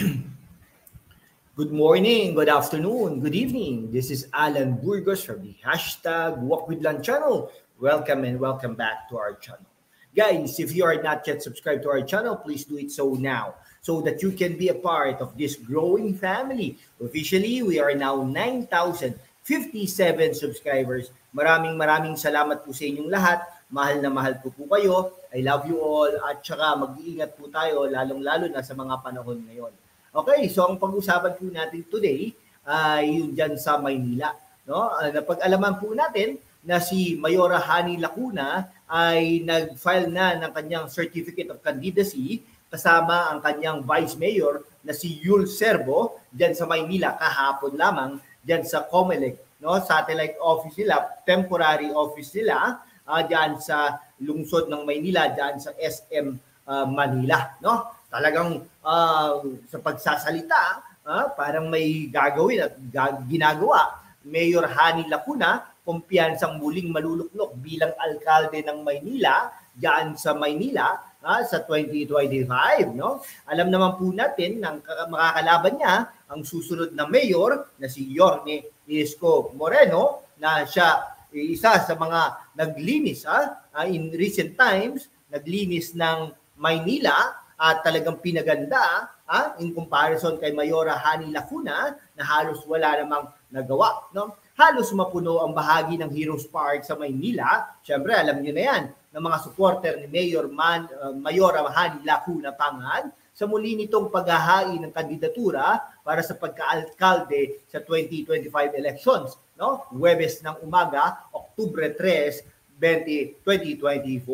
Good morning, good afternoon, good evening. This is Alan Burgos from the hashtag Walk with Lan channel. Welcome and welcome back to our channel. Guys, if you are not yet subscribed to our channel, please do it so now so that you can be a part of this growing family. Officially, we are now 9,057 subscribers. Maraming salamat po sa inyong lahat. Mahal na mahal po kayo. I love you all. At saka mag-iingat po tayo lalong-lalo na sa mga panahon ngayon. Okay, so ang pag-usapan po natin today ay yung dyan sa Maynila. No? Napag-alaman po natin na si Mayora Hani Lacuna ay nag-file na ng kanyang Certificate of Candidacy kasama ang kanyang Vice Mayor na si Yul Servo dyan sa Maynila kahapon lamang dyan sa COMELEC. No? Satellite office nila, temporary office nila dyan sa lungsod ng Maynila, dyan sa SM Manila. No? Talagang sa pagsasalita, parang may gagawin at ginagawa. Mayor Hani Lacuna, kumpiyansang muling maluluklok bilang alkalde ng Maynila, diyan sa Maynila sa 2025. No? Alam naman po natin ng makakalaban niya ang susunod na mayor na si Yorme Isko Moreno na siya isa sa mga naglinis in recent times, naglinis ng Maynila at talagang pinaganda in comparison kay Mayora Hani Lacuna na halos wala namang nagawa. No? Halos mapuno ang bahagi ng Heroes Park sa Maynila. Siyempre, alam niyo na yan, ng mga supporter ni Mayora Hani Lacuna Pangan sa muli nitong paghahain ng kandidatura para sa pagka-alkalde sa 2025 elections. No? Huwebes ng umaga, Oktubre 3, 2024.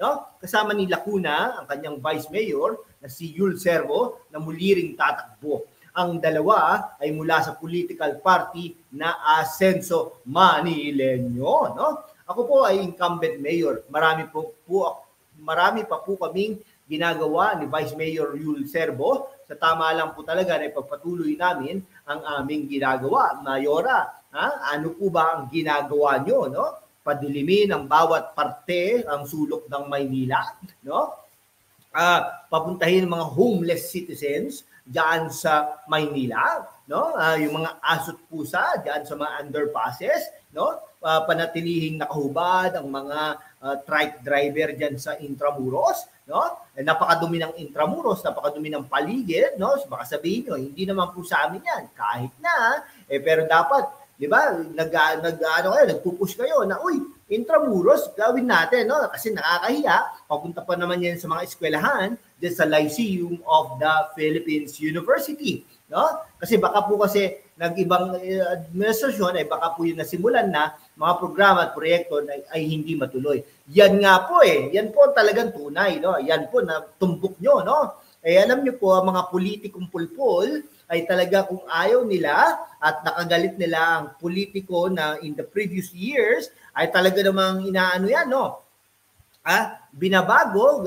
No? Kasama ni Lacuna, ang kanyang Vice Mayor, na si Yul Servo, na muli ring tatakbo. Ang dalawa ay mula sa political party na Asenso Manileño. No? Ako po ay incumbent mayor. Marami pa po kaming ginagawa ni Vice Mayor Yul Servo. Sa tama lang po talaga na ipagpatuloy namin ang aming ginagawa. Mayora, ano po ba ang ginagawa nyo? No? Padilimin ang bawat parte ang sulok ng Maynila, no? Papuntahin mga homeless citizens diyan sa Maynila, no? Yung mga asot pusa diyan sa mga underpasses, no? Panatilihing nakahubad ang mga trike driver diyan sa Intramuros, no? Napakadumi ng Intramuros, napakadumi ng paligid, no? So baka sabihin nyo, hindi naman po sa amin yan, kahit na, pero dapat, di ba, nagpupush kayo na, uy, Intramuros, gawin natin, no? Kasi nakakahiya, papunta pa naman yan sa mga eskwelahan dyan sa Lyceum of the Philippines University, no? Kasi baka po kasi nag-ibang administrasyon ay baka po yung nasimulan na mga programa at proyekto ay hindi matuloy. Yan nga po yan po talagang tunay, no? Yan po na tumbok nyo, no? Alam nyo po, ang mga politikong pulpul ay talaga kung ayaw nila at nakagalit nila ang politiko na in the previous years ay talaga namang inaano yan, no? Binabago,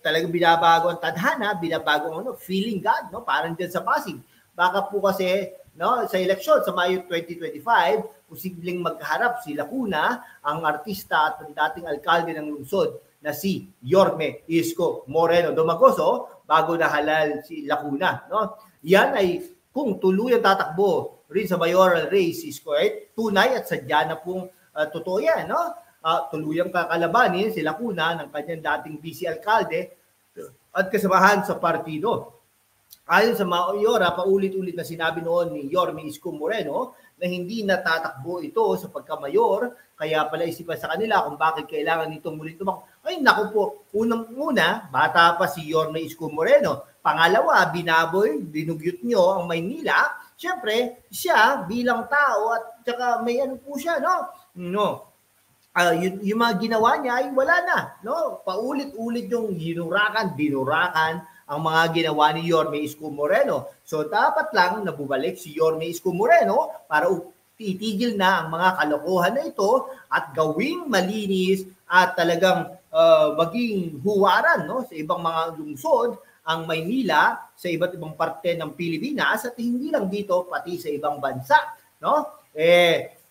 talaga binabago ang tadhana, binabago ang feeling God, no? Parang dyan sa Pasig. Baka po kasi, no, sa eleksyon sa Mayo 2025, posibleng magkaharap si Lacuna, ang artista at ang dating alkalde ng lungsod na si Yorme Isko Moreno Domagoso, bago na halal si Lacuna, no? Yan ay kung tuluyan tatakbo rin sa mayoral race, Isko, tunay at sadya na pong totoo yan, no? Tuluyang kakalabanin si Lacuna ng kanyang dating vice alkalde at kasamahan sa partido. Ayon sa Mayora, paulit-ulit na sinabi noon ni Yorme Isko Moreno na hindi natatakbo ito sa pagkamayor, kaya pala isipan sa kanila kung bakit kailangan nitong muling tumakbo. Ay naku po, unang-una, bata pa si Yorme Isko Moreno. Pangalawa, binugyot nyo ang Maynila. Siyempre, siya bilang tao at saka may ano po siya, no? Yung mga ginawa niya ay wala na, no? Paulit-ulit yung binurakan ang mga ginawa ni Yorme Isko Moreno. So dapat lang na bumalik si Yorme Isko Moreno para itigil na ang mga kalokohan na ito at gawing malinis at talagang maging huwaran, no, sa ibang mga lungsod ang Maynila sa iba't ibang parte ng Pilipinas at hindi lang dito pati sa ibang bansa, no?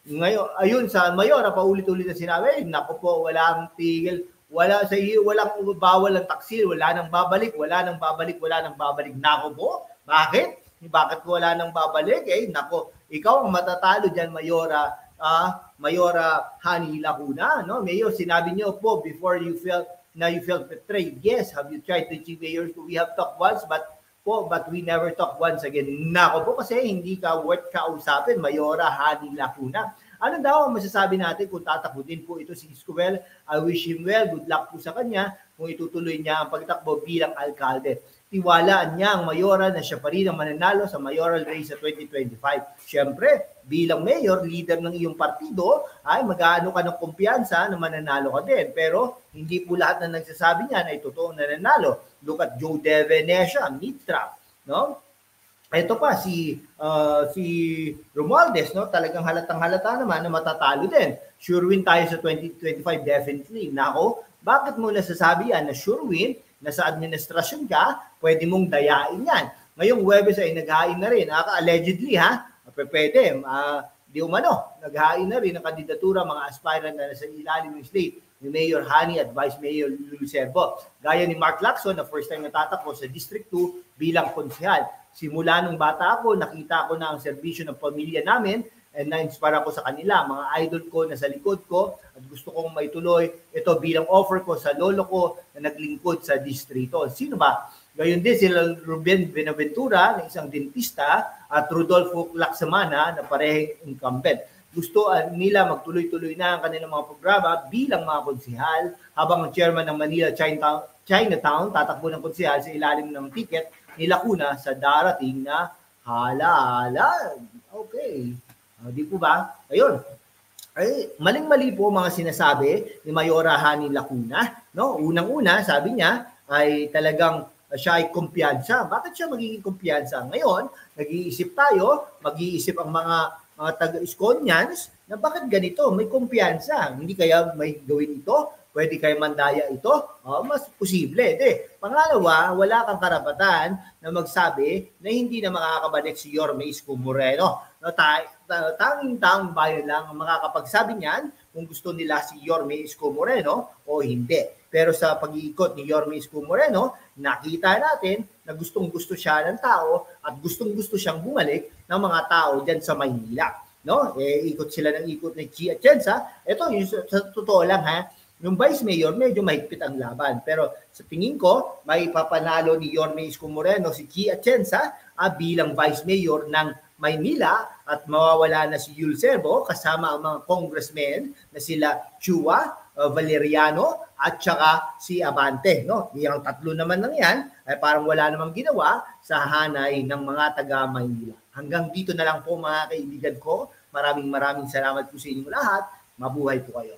Ngayon ayun sa Mayora paulit-ulit na sinabi, nako po, walang tigil, walang bawal ang taksil, wala nang babalik. Nako po, Bakit? Bakit ko wala nang babalik? Nako, ikaw ang matatalo dyan, Mayora Hani Lacuna, no? Mayor, sinabi niyo po before you felt betrayed. Yes, have you tried to achieve Mayor? We have talked once, but we never talk once again. Nako po, kasi hindi ka worth kausapin, Mayora Hani Lacuna. Ano daw ang masasabi natin kung tatakutin po ito si Esquivel? I wish him well. Good luck po sa kanya kung itutuloy niya ang pagtakbo bilang alkalde. Tiwalaan niya ang mayora na siya pa rin ang mananalo sa mayoral race sa 2025. Siyempre, bilang mayor, leader ng iyong partido, ay mag-aano ka ng kumpiyansa na mananalo ka din. Pero hindi po lahat na nagsasabi niya na itotoong nananalo. Look at Joe De Venecia, Mitra, no? Ito pa si Romualdez, no? Talagang halatang-halata naman na matatalo din. Sure win tayo sa 2025 definitely. Nako, bakit mo nasasabi yan na sure win? Nasa administrasyon ka, pwede mong dayain yan. Ngayong Huwebes ay naghain na rin. Allegedly, pwede. Di umano, naghain na rin ang kandidatura mga aspirant na nasa ilalim ng slate ni Mayor Hani at Vice Mayor Lulu Serbo. Gaya ni Mark Lacson na first time natatakbo sa District 2 bilang konsehal. Simula nung bata ako, nakita ko na ang serbisyo ng pamilya namin and na-inspire ako sa kanila. Mga idol ko na sa likod ko at gusto kong maituloy ito bilang offer ko sa lolo ko na naglingkod sa distrito. Sino ba? Gayon din sila Ruben Benaventura na isang dentista at Rodolfo Lacsamana na parehong incumbent. Gusto nila magtuloy-tuloy na ang kanilang mga programa bilang mga konsehal habang ang chairman ng Manila Chinatown tatakbo ng konsehal sa ilalim ng ticket ni Lacuna sa darating na halalan. Okay. Di po ba? Ayun. Maling-mali po mga sinasabi ni Mayora Hani Lacuna. No? Unang-una, sabi niya, ay talagang siya ay kumpiyansa. Bakit siya magiging kumpiyansa? Ngayon, nag-iisip tayo, mag-iisip ang mga taga-Iskonians na bakit ganito? May kumpiyansa. Hindi kaya may gawin ito? Pwede kayo mandaya ito? Mas posible. Pangalawa, wala kang karapatan na magsabi na hindi na makakabalik si Yorme Isko Moreno. No, tanging-taong bayan lang ang makakapagsabi niyan kung gusto nila si Yorme Isko Moreno o hindi. Pero sa pag-iikot ni Yorme Isko Moreno, nakita natin na gustong-gusto siya ng tao at gustong-gusto siyang bumalik ng mga tao dyan sa Maynila. No? Ikot sila ng ikot ni Chi Atienza. Ito, yung sa totoo lang yung Vice Mayor, medyo mahigpit ang laban. Pero sa tingin ko, may papanalo ni Yorme Isko Moreno si Chi Atienza bilang Vice Mayor ng Maynila at mawawala na si Yul Serbo kasama ang mga congressmen na sila Chua, Valeriano at saka si Abante. No? Yung tatlo naman ng yan ay parang wala namang ginawa sa hanay ng mga taga Maynila. Hanggang dito na lang po mga kaibigan ko. Maraming salamat po sa inyong lahat. Mabuhay po kayo.